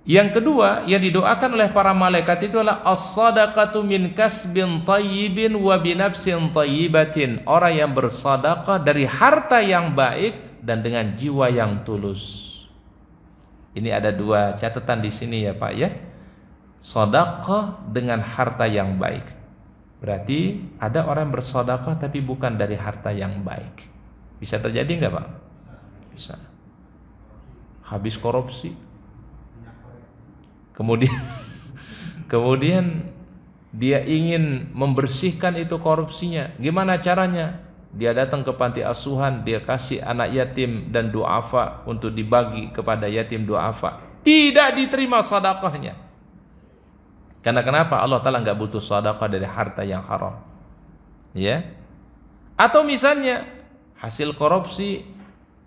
Yang kedua yang didoakan oleh para malaikat itu adalah as-sadaqatu min kasbin tayyibin wa binafsin tayyibatin. Orang yang bersedekah dari harta yang baik dan dengan jiwa yang tulus. Ini ada dua catatan di sini ya Pak ya. Sedekah dengan harta yang baik. Berarti ada orang bersedekah tapi bukan dari harta yang baik. Bisa terjadi enggak Pak? Bisa. Habis korupsi. Kemudian dia ingin membersihkan itu korupsinya. Gimana caranya? Dia datang ke panti asuhan, dia kasih anak yatim dan duafa untuk dibagi kepada yatim duafa. Tidak diterima sedekahnya. Karena kenapa? Allah Ta'ala nggak butuh sedekah dari harta yang haram. Ya. Atau misalnya hasil korupsi,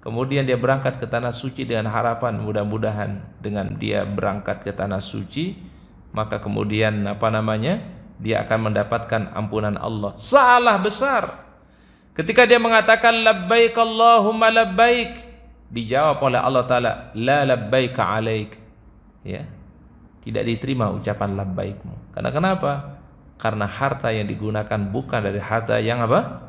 kemudian dia berangkat ke tanah suci dengan harapan mudah-mudahan dengan dia berangkat ke tanah suci, maka kemudian dia akan mendapatkan ampunan Allah. Salah besar. Ketika dia mengatakan labbaik Allahumma labbaik, dijawab oleh Allah Ta'ala, la labbaika alaik. Ya. Tidak diterima ucapan labbaikmu. Karena kenapa? Karena harta yang digunakan bukan dari harta yang apa?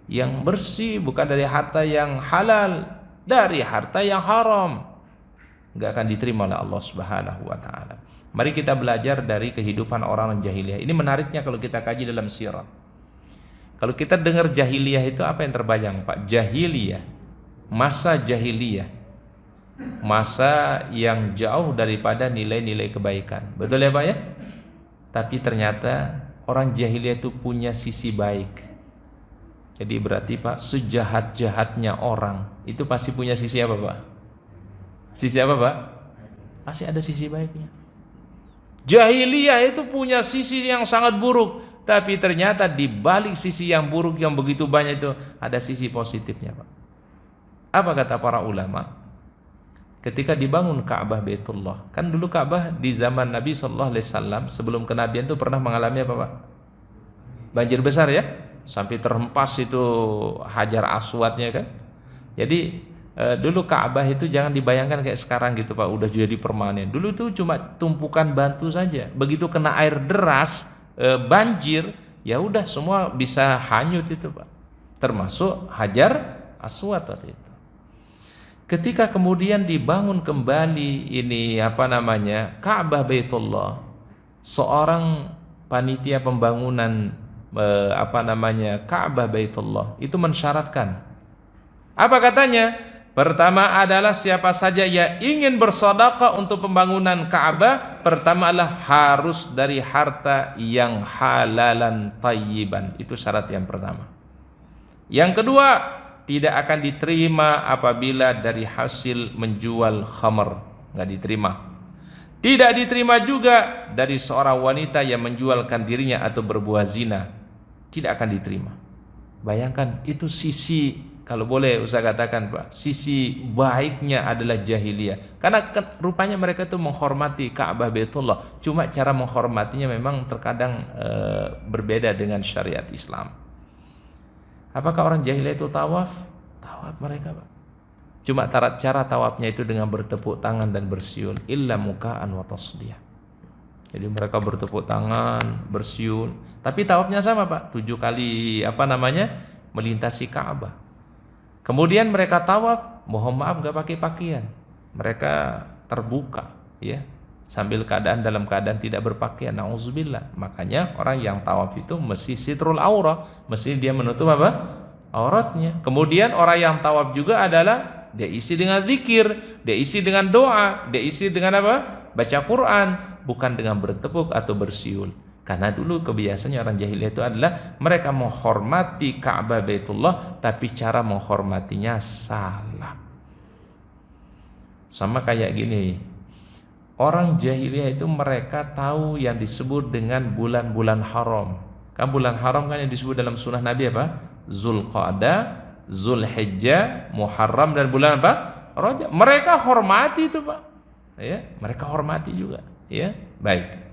Yang bersih, bukan dari harta yang halal, dari harta yang haram. Enggak akan diterima oleh Allah Subhanahu wa taala. Mari kita belajar dari kehidupan orang jahiliyah. Ini menariknya kalau kita kaji dalam sirah. Kalau kita dengar jahiliyah itu apa yang terbayang, Pak? Jahiliyah, masa jahiliyah, masa yang jauh daripada nilai-nilai kebaikan. Betul ya Pak ya? Tapi ternyata orang jahiliyah itu punya sisi baik. Jadi berarti Pak, sejahat-jahatnya orang itu pasti punya sisi apa Pak? Sisi apa Pak? Pasti ada sisi baiknya. Jahiliyah itu punya sisi yang sangat buruk, tapi ternyata di balik sisi yang buruk yang begitu banyak itu ada sisi positifnya Pak. Apa kata para ulama? Ketika dibangun Ka'bah Baitullah, kan dulu Ka'bah di zaman Nabi Sallallahu Alaihi Wasallam sebelum kenabian itu pernah mengalami apa Pak? Banjir besar ya, sampai terhempas itu Hajar Aswadnya kan. Jadi dulu Ka'bah itu jangan dibayangkan kayak sekarang gitu Pak, udah jadi permanen. Dulu itu cuma tumpukan batu saja. Begitu kena air deras, banjir, ya udah semua bisa hanyut itu Pak. Termasuk Hajar Aswad waktu itu. Ketika kemudian dibangun kembali ini Ka'bah Baitullah, seorang panitia pembangunan Ka'bah Baitullah itu mensyaratkan. Apa katanya? Pertama adalah siapa saja yang ingin bersedekah untuk pembangunan Ka'bah, pertama adalah harus dari harta yang halalan tayyiban. Itu syarat yang pertama. Yang kedua, tidak akan diterima apabila dari hasil menjual khamr, nggak diterima. Tidak diterima juga dari seorang wanita yang menjualkan dirinya atau berbuat zina, tidak akan diterima. Bayangkan itu sisi, kalau boleh Ustaz katakan Pak, sisi baiknya adalah jahiliyah. Karena rupanya mereka itu menghormati Ka'bah Baitullah, cuma cara menghormatinya memang terkadang berbeda dengan syariat Islam. Apakah orang jahiliyah itu tawaf? Tawaf mereka Pak. Cuma cara tawafnya itu dengan bertepuk tangan dan bersiul, illa muka'an wa tasdiyah. Jadi mereka bertepuk tangan, bersiul, tapi tawafnya sama Pak, 7 kali melintasi Ka'bah. Kemudian mereka tawaf, mohon maaf gak pakai pakaian. Mereka terbuka ya, sambil dalam keadaan tidak berpakaian, na'udzubillah. Makanya orang yang tawaf itu mesti sitrul aurah, mesti dia menutup auratnya. Kemudian orang yang tawaf juga adalah dia isi dengan zikir, dia isi dengan doa, dia isi dengan baca Quran, bukan dengan bertepuk atau bersiul. Karena dulu kebiasaannya orang jahiliyah itu adalah mereka menghormati Ka'bah Baitullah, tapi cara menghormatinya salah. Sama kayak gini, orang jahiliyah itu mereka tahu yang disebut dengan bulan-bulan haram. Kan bulan haram kan yang disebut dalam sunnah Nabi apa? Zulqa'dah, Zulhijjah, Muharram dan bulan apa? Rajab. Mereka hormati itu Pak. Ya, mereka hormati juga. Ya, baik.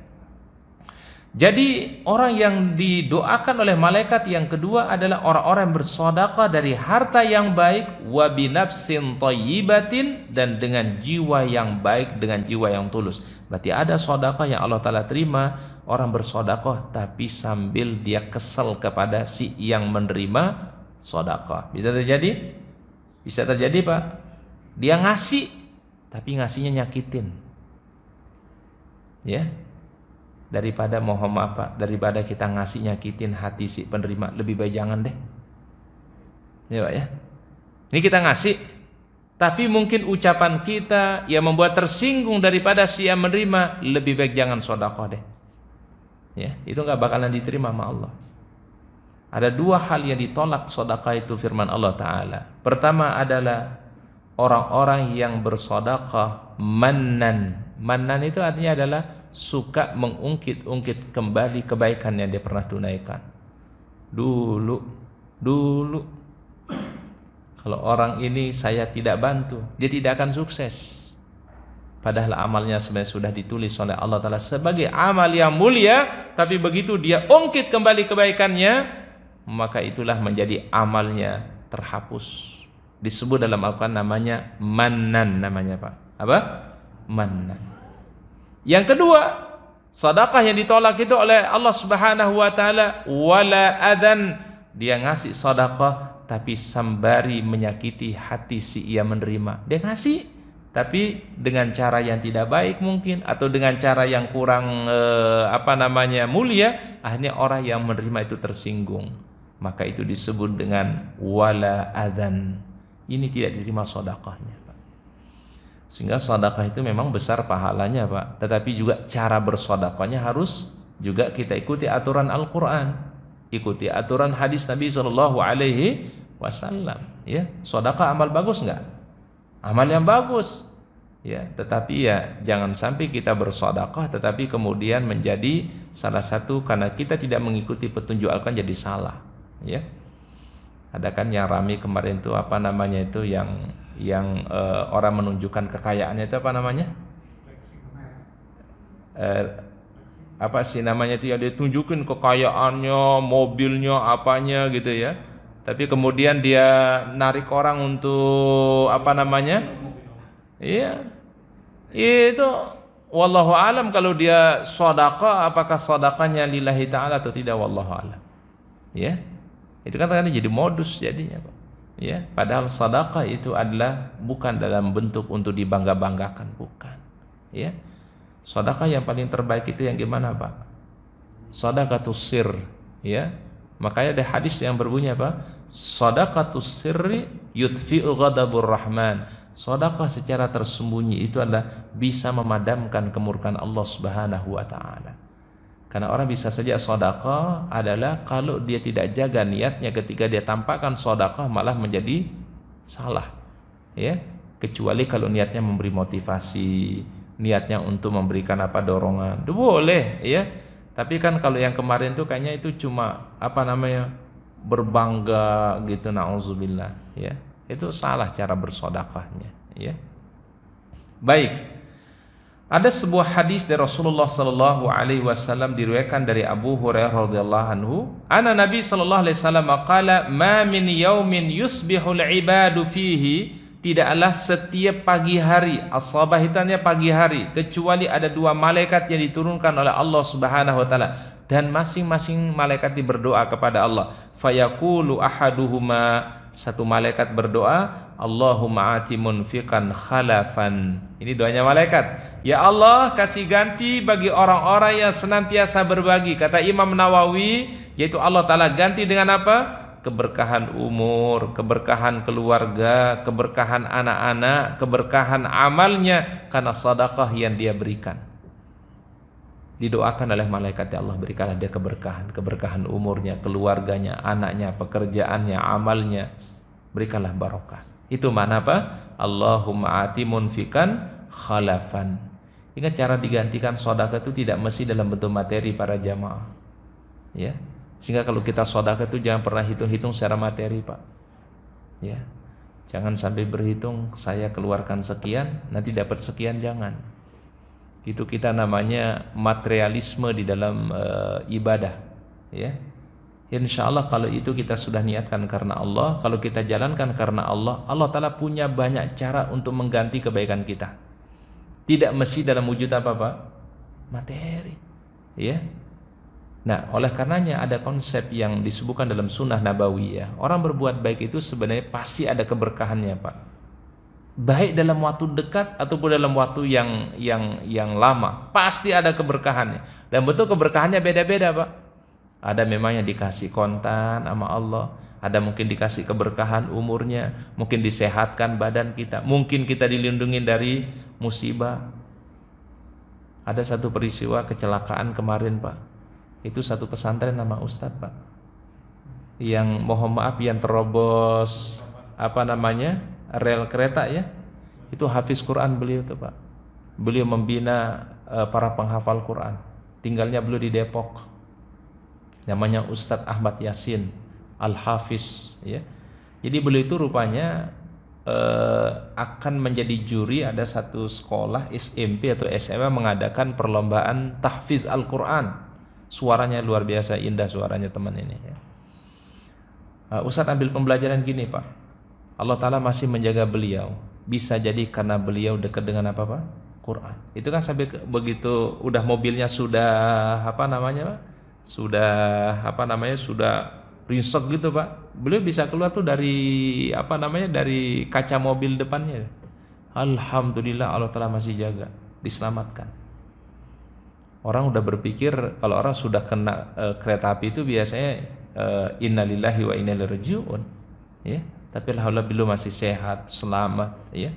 Jadi orang yang didoakan oleh malaikat yang kedua adalah orang-orang yang bersedekah dari harta yang baik, wa binafsin thayyibatin, dan dengan jiwa yang baik, dengan jiwa yang tulus. Berarti ada sedekah yang Allah Ta'ala terima, orang bersedekah tapi sambil dia kesel kepada si yang menerima sedekah. Bisa terjadi? Bisa terjadi, Pak. Dia ngasih tapi ngasihnya nyakitin. Ya. Daripada mohon maaf Pak, daripada kita ngasih nyakitin hati si penerima, lebih baik jangan deh. Ya Pak ya. Ini kita ngasih, tapi mungkin ucapan kita yang membuat tersinggung daripada si yang menerima, lebih baik jangan sedekah deh. Ya, itu nggak bakalan diterima sama Allah. Ada dua hal yang ditolak sedekah itu firman Allah Ta'ala. Pertama adalah orang-orang yang bersedekah mannan. Mannan itu artinya adalah suka mengungkit-ungkit kembali kebaikan yang dia pernah tunaikan. Dulu kalau orang ini saya tidak bantu, dia tidak akan sukses. Padahal amalnya sebenarnya sudah ditulis oleh Allah Ta'ala sebagai amal yang mulia, tapi begitu dia ungkit kembali kebaikannya, maka itulah menjadi amalnya terhapus. Disebut dalam Al-Quran namanya mannan, namanya Pak. Apa? Mannan. Yang kedua, sedekah yang ditolak itu oleh Allah Subhanahu wa taala, wala adan, dia ngasih sedekah tapi sembari menyakiti hati si ia menerima. Dia ngasih tapi dengan cara yang tidak baik mungkin, atau dengan cara yang kurang mulia, akhirnya orang yang menerima itu tersinggung. Maka itu disebut dengan wala adan. Ini tidak diterima sedekahnya. Sehingga sedekah itu memang besar pahalanya Pak, tetapi juga cara bersedekahnya harus juga kita ikuti aturan Al-Quran, ikuti aturan hadis Nabi SAW. Ya, sedekah amal bagus nggak? Amal yang bagus. Ya, tetapi ya jangan sampai kita bersedekah tetapi kemudian menjadi salah satu karena kita tidak mengikuti petunjuk Al-Quran jadi salah. Ya, ada kan yang rame kemarin itu yang orang menunjukkan kekayaannya itu apa namanya? Apa sih namanya itu yang ditunjukin kekayaannya, mobilnya, apanya gitu ya. Tapi kemudian dia narik orang untuk apa namanya? Iya. Itu wallahu alam kalau dia sedekah, apakah sedekahnya lillahi ta'ala atau tidak, wallahu alam. Ya. Itu kan jadi modus jadinya, Pak. Ya, padahal sedekah itu adalah bukan dalam bentuk untuk dibangga-banggakan, bukan. Ya. Sedekah yang paling terbaik itu yang gimana, Pak? Sedekatus sir, ya. Makanya ada hadis yang berbunyi apa? Sedekatus sirri yudfi'u ghadabur rahman. Sedekah secara tersembunyi itu adalah bisa memadamkan kemurkaan Allah Subhanahu wa taala. Karena orang bisa saja sedekah adalah kalau dia tidak jaga niatnya ketika dia tampakkan sedekah malah menjadi salah. Ya, kecuali kalau niatnya memberi motivasi, niatnya untuk memberikan dorongan. Itu boleh, ya. Tapi kan kalau yang kemarin tuh kayaknya itu cuma berbangga gitu, nauzubillah, ya. Itu salah cara bersedekahnya, ya. Baik. Ada sebuah hadis dari Rasulullah sallallahu alaihi wasallam diriwayatkan dari Abu Hurairah radhiyallahu anhu, anna Nabi sallallahu alaihi wasallam qala, "Ma min yaumin yusbihul ibadu fihi," tidaklah setiap pagi hari, as-sabah hitannya pagi hari, kecuali ada dua malaikat yang diturunkan oleh Allah Subhanahu wa taala, dan masing-masing malaikat berdoa kepada Allah. Fayaqulu ahaduhuma, satu malaikat berdoa, Allahumma ati munfiqan khalafan. Ini doanya malaikat. Ya Allah, kasih ganti bagi orang-orang yang senantiasa berbagi. Kata Imam Nawawi, yaitu Allah Ta'ala ganti dengan apa? Keberkahan umur, keberkahan keluarga, keberkahan anak-anak, keberkahan amalnya, karena sedekah yang dia berikan. Didoakan oleh malaikat, ya Allah berikanlah dia keberkahan, keberkahan umurnya, keluarganya, anaknya, pekerjaannya, amalnya, berikanlah barokah. Itu mana apa? Allahumma ati munfiqan khalafan. Ingat, cara digantikan sedekah itu tidak mesti dalam bentuk materi para jamaah, ya. Sehingga kalau kita sedekah itu jangan pernah hitung-hitung secara materi, Pak. Ya. Jangan sampai berhitung saya keluarkan sekian nanti dapat sekian, jangan. Itu kita namanya materialisme di dalam ibadah, ya. Insya Allah kalau itu kita sudah niatkan karena Allah, kalau kita jalankan karena Allah, Allah Ta'ala punya banyak cara untuk mengganti kebaikan kita. Tidak mesti dalam wujud apa-apa? Materi, ya. Nah, oleh karenanya ada konsep yang disebutkan dalam sunnah nabawiyah. Orang berbuat baik itu sebenarnya pasti ada keberkahannya, Pak. Baik dalam waktu dekat ataupun dalam waktu yang lama, pasti ada keberkahannya. Dan betul keberkahannya beda-beda, Pak. Ada memang yang dikasih kontan sama Allah, ada mungkin dikasih keberkahan umurnya, mungkin disehatkan badan kita, mungkin kita dilindungi dari musibah. Ada satu peristiwa kecelakaan kemarin, Pak. Itu satu pesantren nama Ustadz, Pak, yang mohon maaf yang terobos rel kereta, ya. Itu hafiz Quran beliau tuh, Pak. Beliau membina para penghafal Quran. Tinggalnya beliau di Depok. Namanya Ustadz Ahmad Yasin Al-Hafiz, ya. Jadi beliau itu rupanya akan menjadi juri. Ada satu sekolah SMP atau SMA mengadakan perlombaan tahfiz Al-Quran. Suaranya luar biasa indah suaranya teman ini, ya. Ustadz ambil pembelajaran gini, Pak. Allah Ta'ala masih menjaga beliau. Bisa jadi karena beliau dekat dengan apa, Pak? Quran. Itu kan sampai begitu udah mobilnya sudah sudah ringsek gitu, Pak. Beliau bisa keluar tuh dari dari kaca mobil depannya. Alhamdulillah Allah Ta'ala masih jaga, diselamatkan. Orang udah berpikir kalau orang sudah kena kereta api itu biasanya innalillahi wa inna ilaihi raji'un, ya. Tapi alhamdulillah beliau masih sehat, selamat, ya.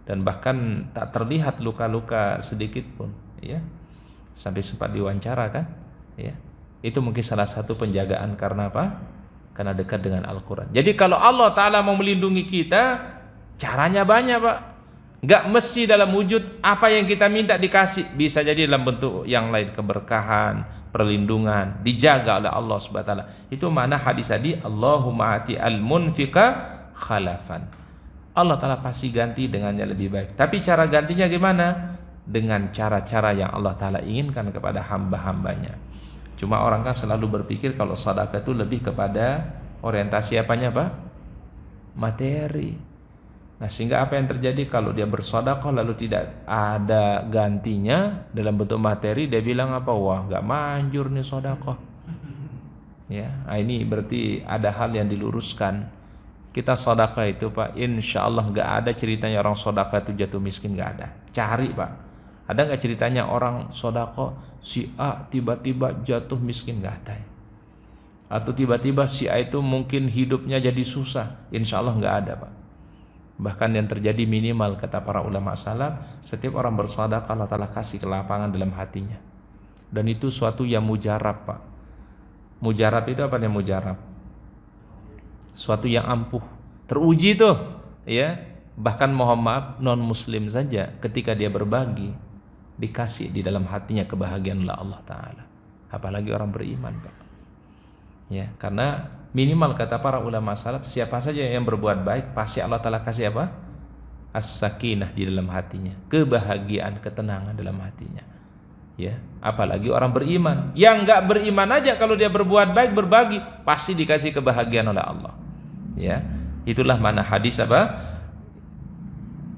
Dan bahkan tak terlihat luka-luka sedikit pun, ya. Sampai sempat diwawancara kan, ya. Itu mungkin salah satu penjagaan karena apa? Karena dekat dengan Al-Quran. Jadi kalau Allah Ta'ala mau melindungi kita, caranya banyak, Pak. Gak mesti dalam wujud apa yang kita minta dikasih. Bisa jadi dalam bentuk yang lain, keberkahan, perlindungan, dijaga oleh Allah Subhanahu wa taala. Itu mana hadis tadi, Allahumma ati al-munfiqa khalafan. Allah Ta'ala pasti ganti dengannya lebih baik. Tapi cara gantinya gimana? Dengan cara-cara yang Allah Ta'ala inginkan kepada hamba-hambanya. Cuma orang kan selalu berpikir kalau sedekah itu lebih kepada orientasi apanya, Pak? Materi. Nah, sehingga apa yang terjadi kalau dia bersedekah lalu tidak ada gantinya dalam bentuk materi, dia bilang apa? Wah, gak manjur nih sedekah. Ya, ini berarti ada hal yang diluruskan. Kita sedekah itu, Pak, insya Allah gak ada ceritanya orang sedekah itu jatuh miskin, gak ada. Cari, Pak. Ada gak ceritanya orang sedekah si A tiba-tiba jatuh miskin? Gak ada. Atau tiba-tiba si A itu mungkin hidupnya jadi susah? Insya Allah gak ada, Pak. Bahkan yang terjadi minimal kata para ulama salaf, setiap orang bersedekah Allah Ta'ala kasih kelapangan dalam hatinya. Dan itu suatu yang mujarab, Pak. Mujarab itu apa yang mujarab? Suatu yang ampuh, teruji tuh, ya. Bahkan mohon maaf non muslim saja ketika dia berbagi dikasih di dalam hatinya kebahagiaan oleh Allah Ta'ala. Apalagi orang beriman, Pak. Ya, karena minimal kata para ulama salaf, siapa saja yang berbuat baik pasti Allah Ta'ala kasih apa? As-sakinah di dalam hatinya, kebahagiaan, ketenangan dalam hatinya. Ya, apalagi orang beriman. Yang enggak beriman aja kalau dia berbuat baik, berbagi, pasti dikasih kebahagiaan oleh Allah. Ya, itulah mana hadis apa?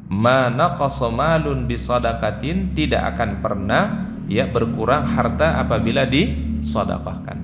Ma naqasa malun bi shadaqatin, tidak akan pernah ya berkurang harta apabila disedekahkan.